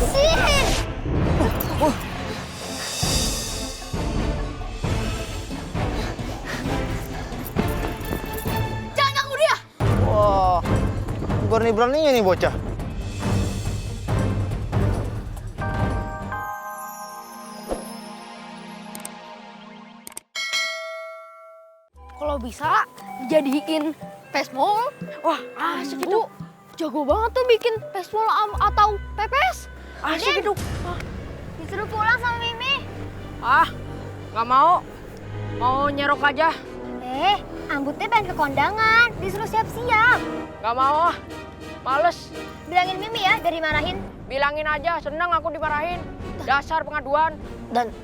Lepasin! Jangan ganggu dia! Wah, berani-beraninya nih bocah. Kalau bisa dijadiin pesmol, wah asik itu. Jago banget tuh bikin pesmol atau pepes. Asik itu. Disuruh pulang sama Mimi. Ah, nggak mau. Mau nyerok aja. Ambutnya pengen ke kondangan. Disuruh siap-siap. Nggak mau ah. Males. Bilangin Mimi ya, biar dimarahin. Bilangin aja, seneng aku dimarahin. Dasar pengaduan. Dan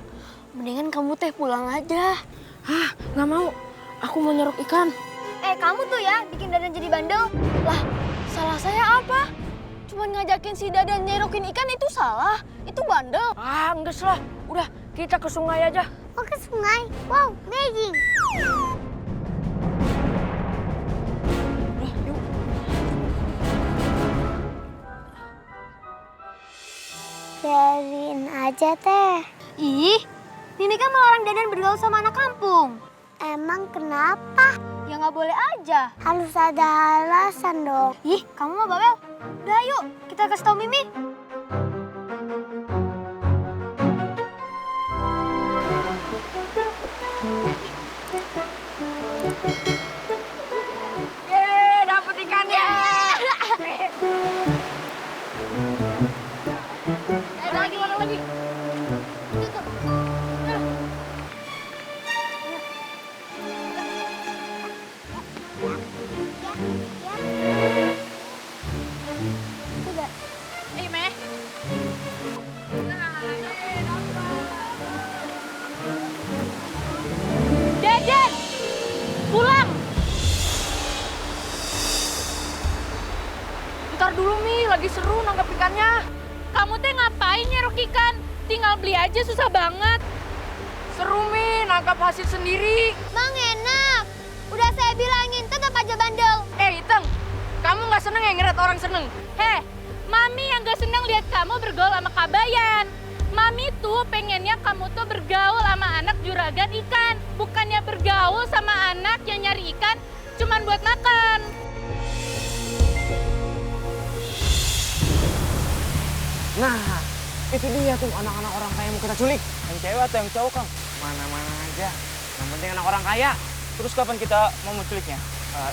mendingan kamu teh pulang aja. Hah, nggak mau. Aku mau nyerok ikan. Kamu tuh ya bikin Dadan jadi bandel. Lah, salah saya apa? Cuman ngajakin si Dadan nyerokin ikan itu salah. Itu bandel. Ah, enggak lah. Udah, kita ke sungai aja. Oh, ke sungai? Wow, amazing. Udah, yuk. Biarin aja, Teh. Ih, Mimi kan melarang Dadan bergaul sama anak kampung. Emang kenapa? Ya nggak boleh aja. Harus ada alasan dong. Ih, kamu mah bawel. Udah yuk, kita kasih tau Mimi. Yeay, dapet ikannya. Mana lagi? Ayo, Meh. Dadan, pulang. Ntar dulu, Mi. Lagi seru nangkap ikannya. Kamu teh ngapain nyerok ikan? Tinggal beli aja susah banget. Seru, Mi. Nangkap hasil sendiri. Bang, enak. Udah saya bilangin, tetap aja bandel. Iteng, kamu nggak seneng ya ngeliat orang seneng? Mami yang nggak seneng lihat kamu bergaul sama Kabayan. Mami tuh pengennya kamu tuh bergaul sama anak juragan ikan. Bukannya bergaul sama anak yang nyari ikan cuman buat makan. Nah, itu dia tuh anak-anak orang kaya mau kita culik. Yang cewek atau yang cowok, Kang? Mana-mana aja. Yang penting anak orang kaya. Terus kapan kita mau menculiknya?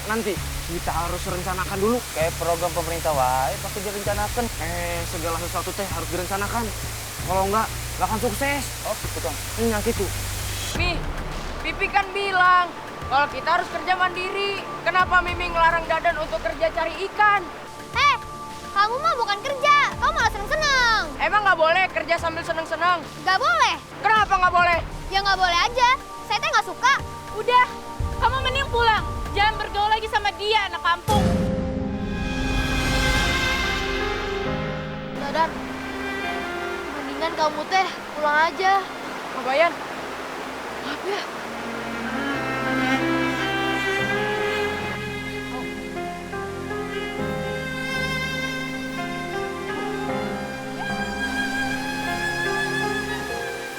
Nanti kita harus rencanakan dulu. Kayak program pemerintah wae pasti direncanakan. Segala sesuatu teh harus direncanakan. Kalau nggak akan sukses. Oh gitu, Kang. Yang gitu. Mi, Pipi kan bilang kalau kita harus kerja mandiri. Kenapa Mimi ngelarang Dadan untuk kerja cari ikan? Kamu mah bukan kerja, kamu malah seneng-seneng. Emang nggak boleh kerja sambil seneng-seneng? Gak boleh. Kenapa nggak boleh? Ya nggak boleh aja. Saya teh nggak suka. Udah, kamu mending pulang. Jangan bergaul lagi sama dia, anak kampung. Dadan, mendingan kamu teh pulang aja. Kabayan, maaf ya.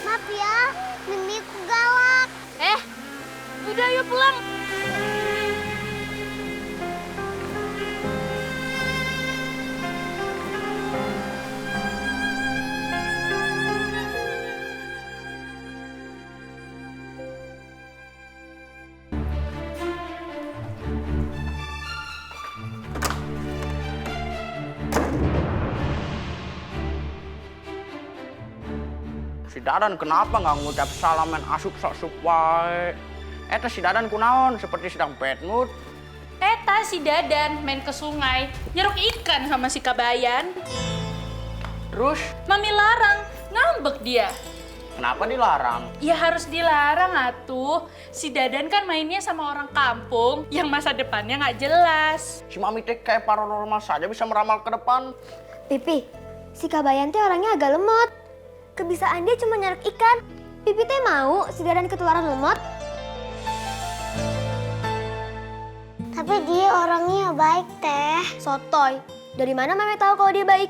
Maaf ya, Mimi ku galak. Udah yuk pulang. Si Dadan kenapa nggak ngucap salam men asup-asup wae? Eta si Dadan kunaon seperti sedang bad mood. Eta si Dadan main ke sungai, nyerok ikan sama si Kabayan. Terus Mami larang, ngambek dia. kenapa dilarang? Ya harus dilarang atuh. Si Dadan kan mainnya sama orang kampung yang masa depannya nggak jelas. Si Mami teh kayak paranormal saja bisa meramal ke depan. Pipi, si Kabayan teh orangnya agak lemot. Kebisaan dia cuma nyerok ikan. Pipi teh mau si Dadan ketularan lemot. Tapi dia orangnya baik, Teh. Sotoy. Dari mana Mami tahu kalau dia baik?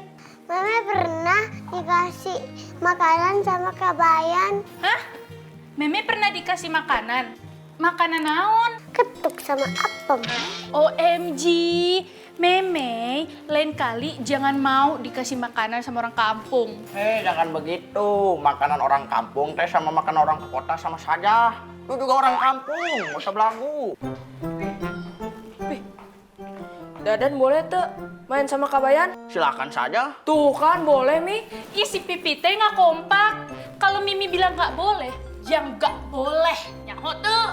Mama pernah dikasih makanan sama Kabayan. Hah? Meme pernah dikasih makanan? Makanan naon? Ketuk sama apem. OMG, Meme, lain kali jangan mau dikasih makanan sama orang kampung. Jangan begitu. Makanan orang kampung teh sama makan orang ke kota sama saja. Lu juga orang kampung, gak usah belagu. Dadan boleh tuh main sama Kabayan? Silakan saja. Tuh kan boleh, Mi. Isi pipi teh nggak kompak. Kalau Mimi bilang nggak boleh, ya nggak boleh. Nyaho tuh.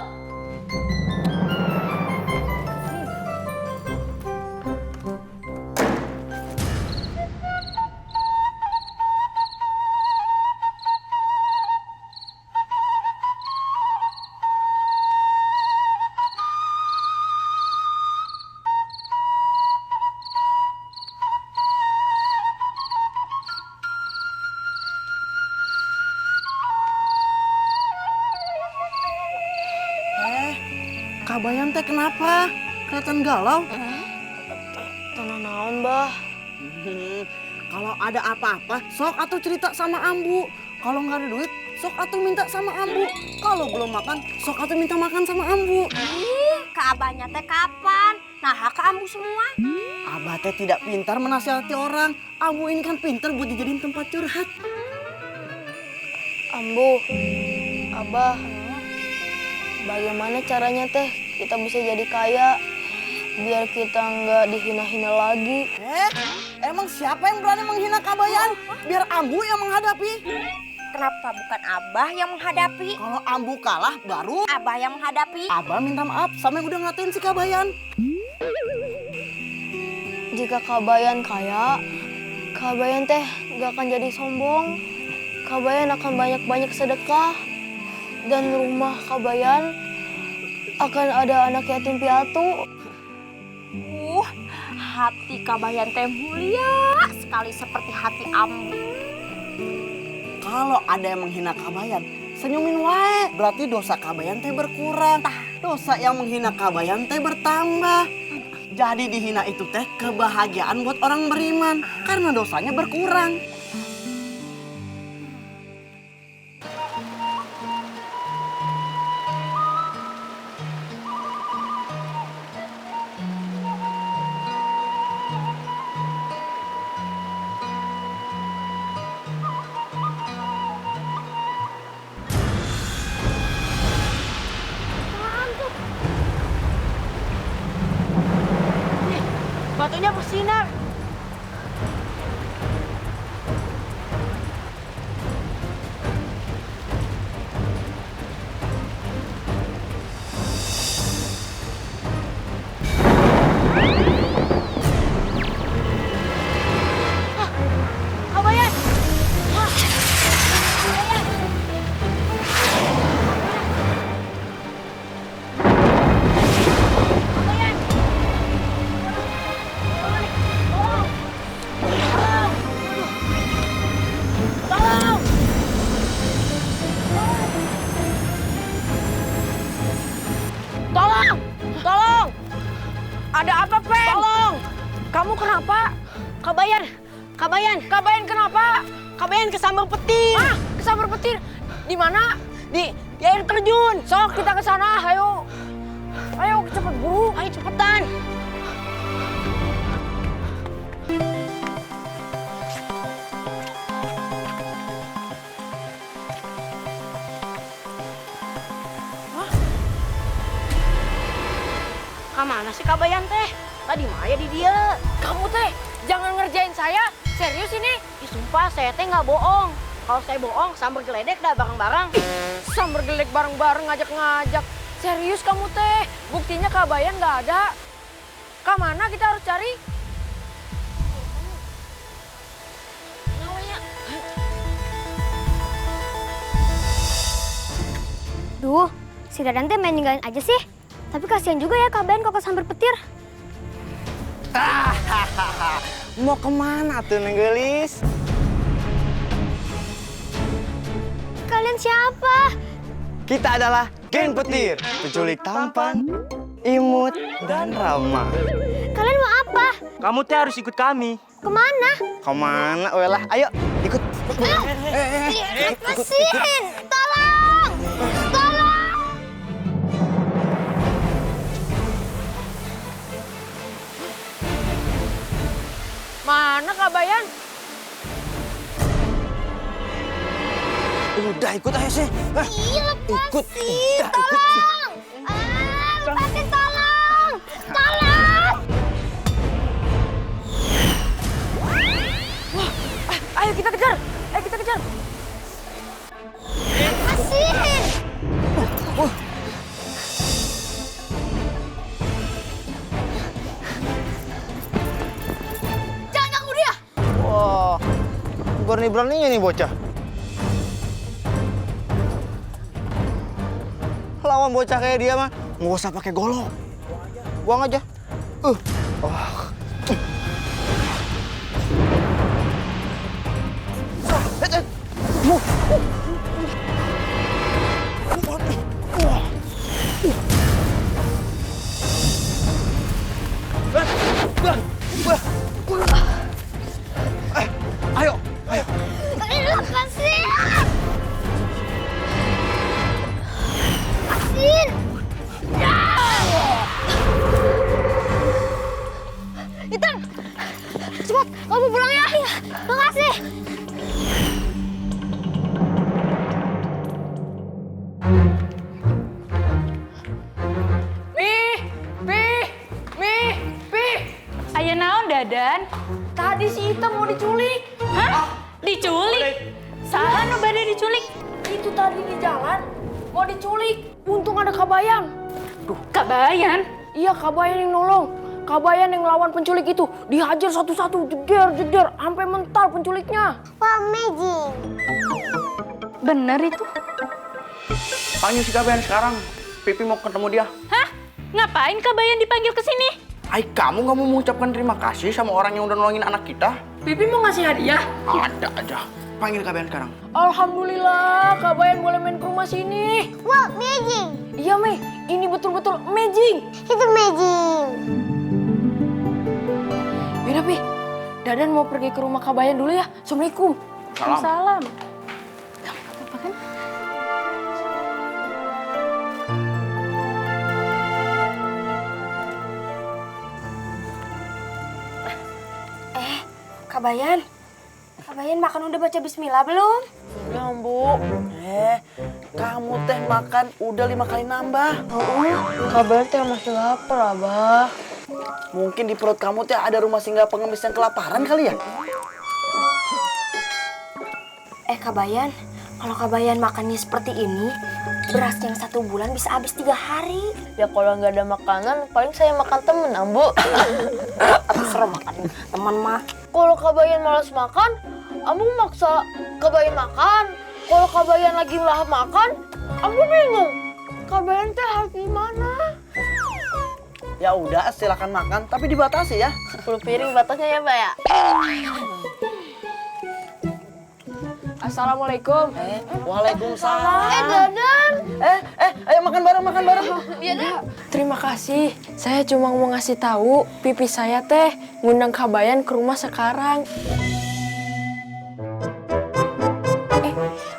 Kabayan teh kenapa? Kelihatan galau. Tanah naon, Bah. Kalau ada apa-apa, sok atuh cerita sama Ambu. Kalau nggak ada duit, sok atuh minta sama Ambu. Kalau belum makan, sok atuh minta makan sama Ambu. Kak Abahnya teh kapan? Nah, Kak Ambu semua. Abah teh tidak pintar menasihati orang. Ambu ini kan pintar buat dijadiin tempat curhat. Ambu, Abah, bagaimana caranya teh kita bisa jadi kaya biar kita nggak dihina-hina lagi? Emang siapa yang berani menghina Kabayan? Biar Ambu yang menghadapi. Kenapa bukan Abah yang menghadapi? Kalau Ambu kalah, baru Abah yang menghadapi. Abah minta maaf sama yang udah ngatain si Kabayan. Jika Kabayan kaya, Kabayan teh nggak akan jadi sombong. Kabayan akan banyak-banyak sedekah. Dan rumah Kabayan akan ada anak yatim piatu. Hati Kabayan teh mulia sekali seperti hati Ambu. Kalau ada yang menghina Kabayan, senyumin wae. Berarti dosa Kabayan teh berkurang. Dosa yang menghina Kabayan teh bertambah. Jadi dihina itu teh kebahagiaan buat orang beriman. Karena dosanya berkurang. Batunya bersinar. Kabayan! Tolong! Tolong! Ada apa, Pen? Tolong! Kamu kenapa? Kabayan! Kabayan! Kabayan kenapa? Kabayan kesambar petir! Ah, kesambar petir. Di mana? Di air terjun. Sok kita ke sana, ayo. Ayo cepet buru. Ayo cepetan! Kamana sih Kabayan teh? Tadi Maya di dia. Kamu teh jangan ngerjain saya. Serius ini? Ih, sumpah saya teh nggak bohong. Kalau saya bohong, sambar geledek dah bareng-bareng. Sambar gelek bareng-bareng ngajak-ngajak. Serius kamu teh? Buktinya Kabayan nggak ada. Kemana kita harus cari? Duh, si Dadan teh main ninggalin aja sih. Tapi kasihan juga ya Kabayan kok kesambar petir. Mau kemana tuh, Neng Gelis? Kalian siapa? Kita adalah geng petir. Penculik tampan, imut, dan ramah. Kalian mau apa? Kamu teh harus ikut kami. Kemana? Kemana? Welah, ayo ikut. Lepasin! Tolong! Tolong! Mana Kak Bayan? Udah ikut ayo sih. Ih, Ikut. lepasin! Udah ikut. Tolong! Lepasin, tolong! Tolong! Ayo kita kejar! Ayo kita kejar! Lepasin! Jangan ganggu dia! Wah, berani-beraninya nih bocah. Lawan bocah kayak dia mah, nggak usah pakai golok. Buang aja. Ayo, ayo. Lepasin! Lepasin! Ethan! Cepat, kamu pulang ya! Iya, makasih! Aya naon Dadan? Tadi si Ita mau diculik. Hah? Diculik? Salah nu bade diculik? Itu tadi di jalan mau diculik. Untung ada Kak Bayan. Duh, Kabayan. Iya, Kak Bayan yang nolong. Kak Bayan yang lawan penculik itu dihajar satu-satu, jeder, sampai mental penculiknya. Wah, amazing! Bener itu? Panggil si Kabayan sekarang. Pipi mau ketemu dia. Hah? Ngapain Kabayan dipanggil ke sini? Ay, kamu nggak mau mengucapkan terima kasih sama orang yang udah nolongin anak kita? Pipi mau ngasih hadiah. Ada aja. Panggil Kabayan sekarang. Alhamdulillah, Kak Bayan boleh main ke rumah sini. Wow, amazing! Iya, Mei. Ini betul-betul amazing. Itu amazing! Yaudah, Pi. Dadan mau pergi ke rumah Kak Bayan dulu ya. Assalamualaikum. Salam. Salam. Kak Bayan. Kak Bayan makan udah baca bismillah belum? Belum, Bu. Kamu teh makan udah 5 kali nambah. Kak Bayan teh masih lapar, Abah. Mungkin di perut kamu teh ada rumah singgah pengemis yang kelaparan kali ya? Kak Bayan, kalau Kak Bayan makannya seperti ini, beras yang 1 bulan bisa habis 3 hari. Ya kalau nggak ada makanan, paling saya makan temen, Ambu. Terserah makan teman mah. Kalau Kak Bayan malas makan, Ambu maksa Kak Bayan makan. Kalau Kak Bayan lagi lahap makan, Ambu bingung. Kak Bayan teh harus gimana? Ya udah, silakan makan, tapi dibatasi ya. 10 piring batasnya ya, Mbak ya? Assalamualaikum. Waalaikumsalam. Dadan! Ayo makan bareng, makan bareng. Terima kasih. Saya cuma mau ngasih tahu pipi saya teh ngundang Kak Bayan ke rumah sekarang.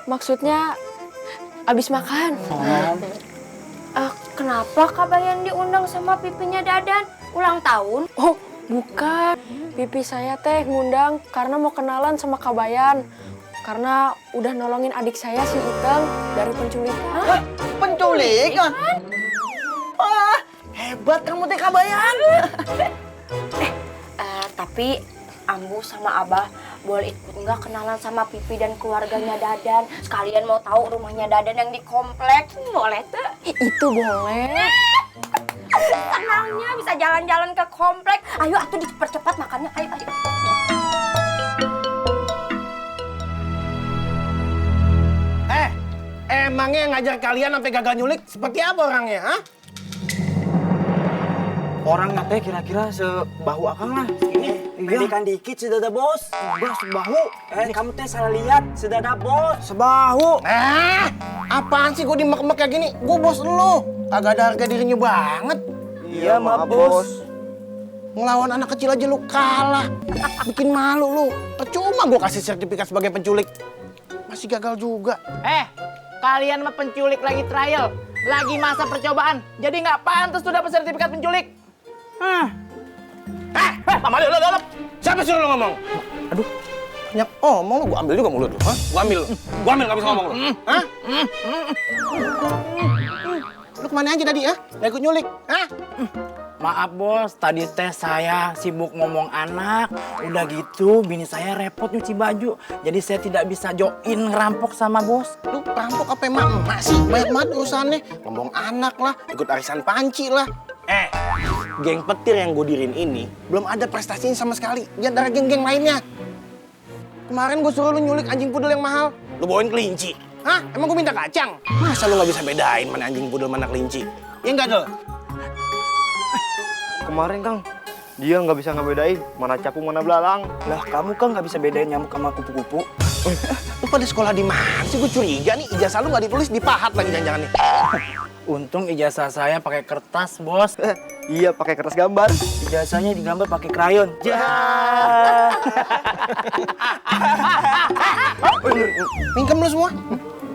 Maksudnya abis makan. Kenapa Kak Bayan diundang sama pipinya Dadan? Ulang tahun? Oh, bukan. Pipi saya teh ngundang karena mau kenalan sama Kak Bayan. Karena udah nolongin adik saya si Iteng dari penculikan. Penculikan? Wah, hebat kamu teh Kak Bayan. Tapi Ambu sama Abah boleh ikut nggak kenalan sama Pipi dan keluarganya Dadan? Sekalian mau tahu rumahnya Dadan yang di kompleks. Boleh tuh? Itu boleh. Senangnya bisa jalan-jalan ke kompleks. Ayo atuh dipercepat makannya. Ayo. Emangnya yang ngajar kalian sampai gagal nyulik seperti apa orangnya, ha? Orangnya teh kira-kira sebahu akang lah. Pendidikan dikit sudah ada bos. Udah sebahu. Kamu teh salah lihat, sudah ada bos. Sebahu. Apaan sih gue dimek-mek kayak gini? Gue bos lu. Kagak ada harga dirinya banget. Iya, maaf bos. Ngelawan anak kecil aja lu kalah. Bikin malu lu. Percuma gue kasih sertifikat sebagai penculik. Masih gagal juga. Kalian mah penculik lagi trial. Lagi masa percobaan. Jadi nggak pantas tuh dapat sertifikat penculik. Mama lu. Siapa suruh lu ngomong? Aduh. Banyak omong lu, gua ambil juga mulut lu. Hah? Gua ambil nggak bisa ngomong lu. Hah? Lu kemana aja tadi, ha? Nggak ikut nyulik, hah? Maaf bos, tadi teh saya sibuk ngomong anak. Udah gitu, bini saya repot nyuci baju. Jadi saya tidak bisa join ngerampok sama bos. Lu perampok apa emak sih? Banyak banget urusannya. Ngomong anak lah, ikut arisan panci lah. Geng petir yang gue dirin ini belum ada prestasinya sama sekali. Lihat dari geng-geng lainnya. Kemarin gue suruh lu nyulik anjing pudel yang mahal. Lu bawain kelinci. Hah? Emang gue minta kacang? Masa lu nggak bisa bedain mana anjing pudel mana kelinci? Ya enggak, Del? Kemarin Kang, dia nggak bisa ngebedain mana capung mana belalang. Lah kamu kan nggak bisa bedain nyamuk sama kupu-kupu. Lu pada sekolah di mana sih? Gue curiga nih ijazah lu nggak ditulis, dipahat lagi jangan-jangan nih. Untung ijazah saya pakai kertas, bos. Iya, pakai kertas gambar. Ijazahnya digambar pakai krayon. Mingkem lu semua.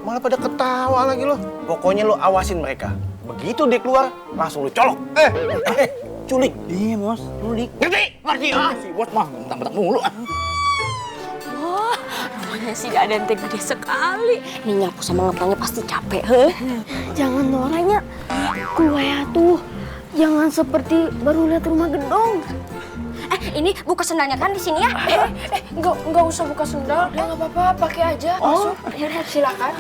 Malah pada ketawa lagi lo. Pokoknya lu awasin mereka. Begitu dia keluar, langsung lu colok. Culik. Iya, bos. Culik. Ngerti? Ngerti, ha? Si bos mah bentak-bentak mulu. Wah, rumahnya si Dadan teh gede sekali. Ini nyapu sama ngepelnya pasti capek, heh. Jangan noranya. Gue ya tuh. Jangan seperti baru lihat rumah gedong. Ini buka sendalnya kan di sini ya? Nggak usah buka sendal. Ya nggak apa-apa, pakai aja. Masuk. Yaudah, silakan.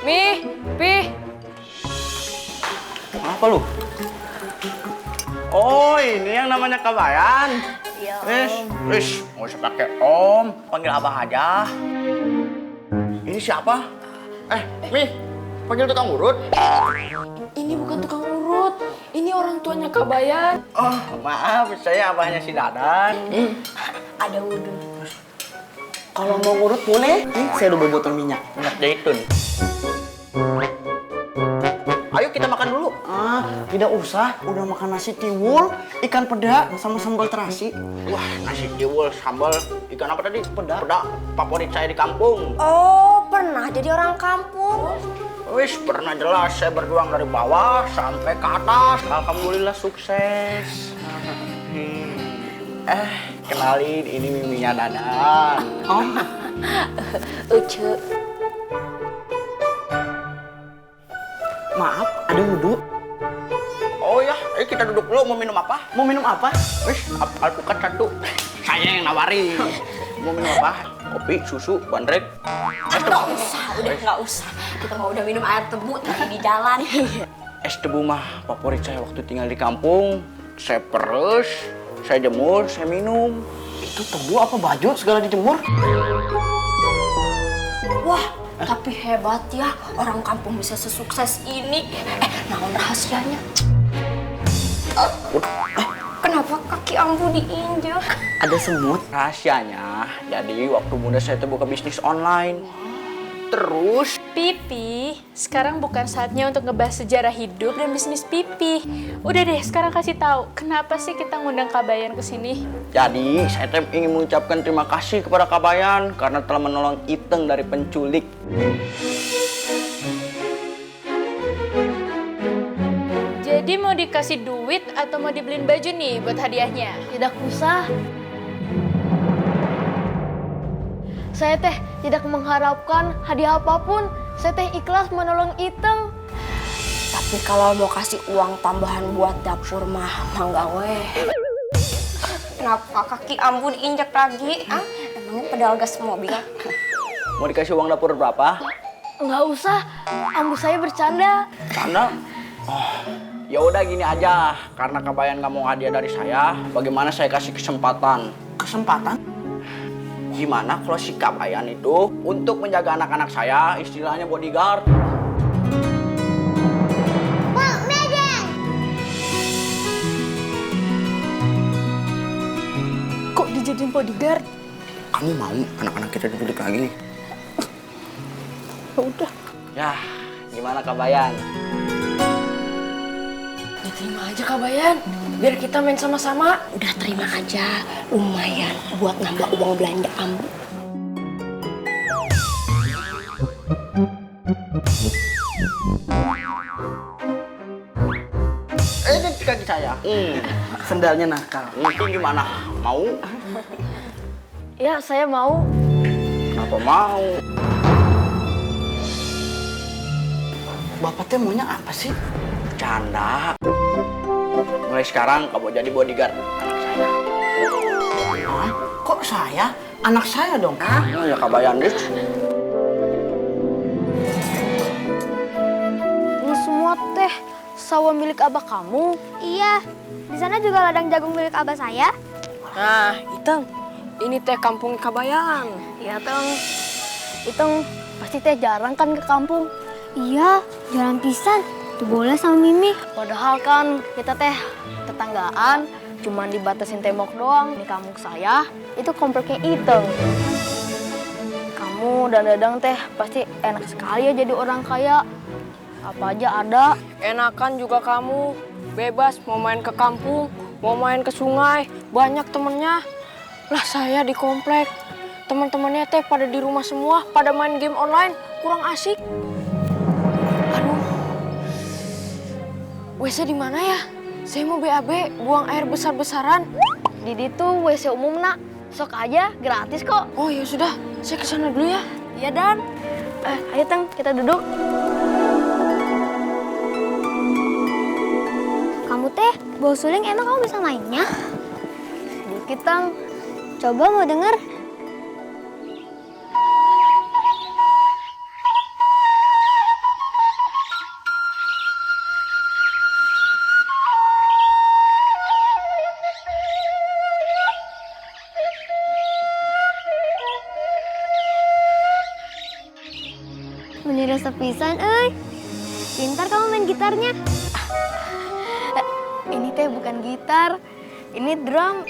Pi. Apa lu? Oh, ini yang namanya kabayan. Iya. Wis, nggak usah pakai om, panggil abah aja. Ini siapa? Mi, panggil tukang urut. Ini bukan tukang urut. Ini orang tuanya Kak Bayan. Oh, maaf, saya abahnya si Dadan. Ada wudhu. Kalau mau urut boleh, saya udah bawa botol minyak zaitun. Ayo kita makan dulu. Tidak usah, udah makan nasi tiwul, ikan peda, sama sambal terasi. Wah, nasi tiwul, sambal, ikan apa tadi? Peda. Peda, favorit saya di kampung. Oh, pernah jadi orang kampung? Wis, pernah jelas, saya berjuang dari bawah sampai ke atas. Alhamdulillah sukses. Kenalin, ini miminya Dadan. Ucu. Maaf, ada wudhu. Oh ya, kita duduk dulu. Mau minum apa? Mau minum apa? Wis, alpukat satu. Saya yang nawarin. Mau minum apa? Kopi, susu, bandrek. Nggak usah. Kita mau udah minum air tebu tadi di jalan. Es tebu mah favorit saya waktu tinggal di kampung. Saya peres, saya jemur, saya minum. Itu tebu apa baju segala dijemur? Wah, tapi hebat ya orang kampung bisa sesukses ini. Naon rahasianya? Kenapa kaki Ambu diinjak? Ada semut. Rahasianya, jadi waktu muda saya tuh buka bisnis online. Terus Pipi, sekarang bukan saatnya untuk ngebahas sejarah hidup dan bisnis Pipi. Udah deh, sekarang kasih tahu kenapa sih kita ngundang Kak Bayan ke sini? jadi saya ingin mengucapkan terima kasih kepada Kak Bayan karena telah menolong Iteng dari penculik. Jadi mau dikasih duit atau mau dibeliin baju nih buat hadiahnya? Tidak usah. Saya teh tidak mengharapkan hadiah apapun. Saya teh ikhlas menolong Iteng. Tapi kalau mau kasih uang tambahan buat dapur mah mangga weh. Kenapa kaki Ambu diinjak lagi? Emangnya pedal gas mobil? Mau dikasih uang dapur berapa? Nggak usah. Ambu saya bercanda. Karena ya udah gini aja, karena Kak Bayan nggak mau hadiah dari saya, bagaimana saya kasih kesempatan? Kesempatan? Gimana kalau si Kak Bayan itu untuk menjaga anak-anak saya, istilahnya bodyguard? Kok dijadiin bodyguard? Kamu mau anak-anak kita diculik lagi? Udah. Ya, gimana Kak Bayan? Diterima aja Kabayan, biar kita main sama-sama. Udah terima aja, lumayan buat nambah uang belanja Ambu. Ini kaki saya. Sendalnya nakal. Mungkin gimana? Mau? Ya, saya mau. Kenapa mau? Bapak teh maunya apa sih? Bercanda. Mulai sekarang kamu jadi bodyguard anak saya. Hah? Kok saya? Anak saya dong. Oh ya Kabayan deh. Ini semua teh sawah milik abah kamu. Iya, di sana juga ladang jagung milik abah saya. Nah, Iteng, ini teh kampung Kabayan. Iya, Teng. Iteng pasti teh jarang kan ke kampung. Iya, jarang pisan. Tuh boleh sama Mimi. Padahal kan kita teh tetanggaan, cuman dibatasin tembok doang. Di kampung saya, itu kompleknya Iteng. Kamu dan Dadang teh pasti enak sekali ya jadi orang kaya. Apa aja ada. Enakan juga kamu, bebas mau main ke kampung, mau main ke sungai, banyak temennya. Lah saya di komplek, teman-temannya teh pada di rumah semua, pada main game online, kurang asik. Aduh, WC di mana ya? Saya mau BAB, buang air besar-besaran. Di situ WC umum nak, sok aja, gratis kok. Oh ya sudah, saya kesana dulu ya. Iya Dan. Ayo Teng, kita duduk. Kamu teh, bawa suling emang kamu bisa mainnya? Sedikit Teng. Coba mau denger. Menirus sepisan, pintar kamu main gitarnya. Ini teh bukan gitar, ini drum.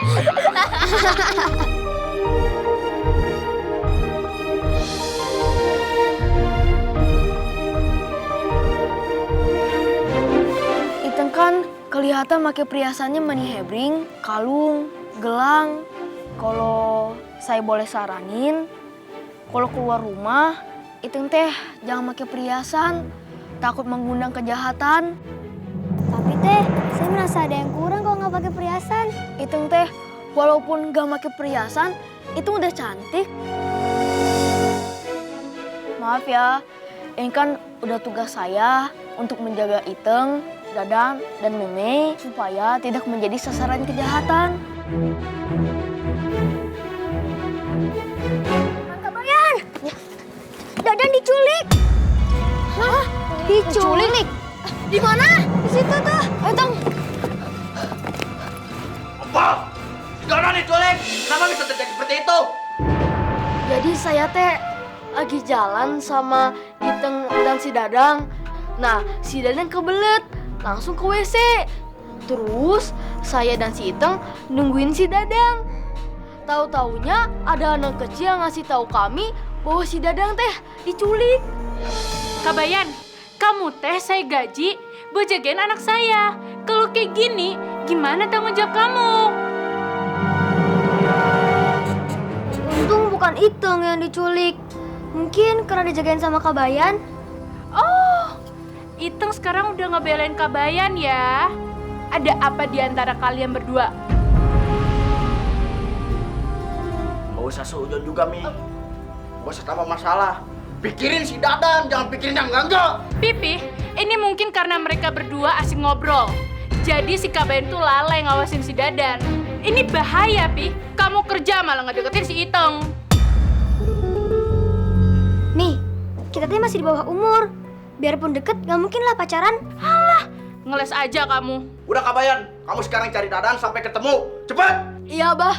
Iteng kan kelihatan pakai perhiasannya money hebring, kalung, gelang. Kalau saya boleh saranin, kalau keluar rumah, Iteng teh jangan pakai perhiasan, takut mengundang kejahatan. Tapi teh, saya merasa ada yang kurang kalau nggak pakai perhiasan. Iteng teh, walaupun gak pakai perhiasan, itu udah cantik. Maaf ya, ini kan udah tugas saya untuk menjaga Iteng, Dadang, dan Meme supaya tidak menjadi sasaran kejahatan. Kabayan! Dadan diculik! Hah? Diculik? Di mana? Di situ tuh. Ayo Teng. Apa? Jangan diculik. Kenapa bisa terjadi seperti itu? Jadi saya teh lagi jalan sama Iteng dan si Dadang. Nah, si Dadang kebelet, langsung ke WC. Terus saya dan si Iteng nungguin si Dadang. Tahu-taunya ada anak kecil yang ngasih tahu kami bahwa si Dadang teh diculik. Kabayan, kamu teh saya gaji buat jagain anak saya. Kalau kayak gini, gimana tanggung jawab kamu? Untung bukan Iteng yang diculik. Mungkin karena dijagain sama Kabayan. Oh, Iteng sekarang udah ngebelain Kabayan ya. Ada apa di antara kalian berdua? Gak usah seujon juga, Mi. Gak usah tambah masalah. Pikirin si Dadan, jangan pikirin yang enggak. Pipi, ini mungkin karena mereka berdua asik ngobrol. Jadi si Kabayan tuh lalai ngawasin si Dadan. Ini bahaya, Pi. Kamu kerja malah ngedeketin si Iteng. Nih, kita teh masih di bawah umur. Biarpun deket, nggak mungkin lah pacaran. Halah, ngeles aja kamu. Udah Kabayan, kamu sekarang cari Dadan sampai ketemu. Cepet! Iya, Bah.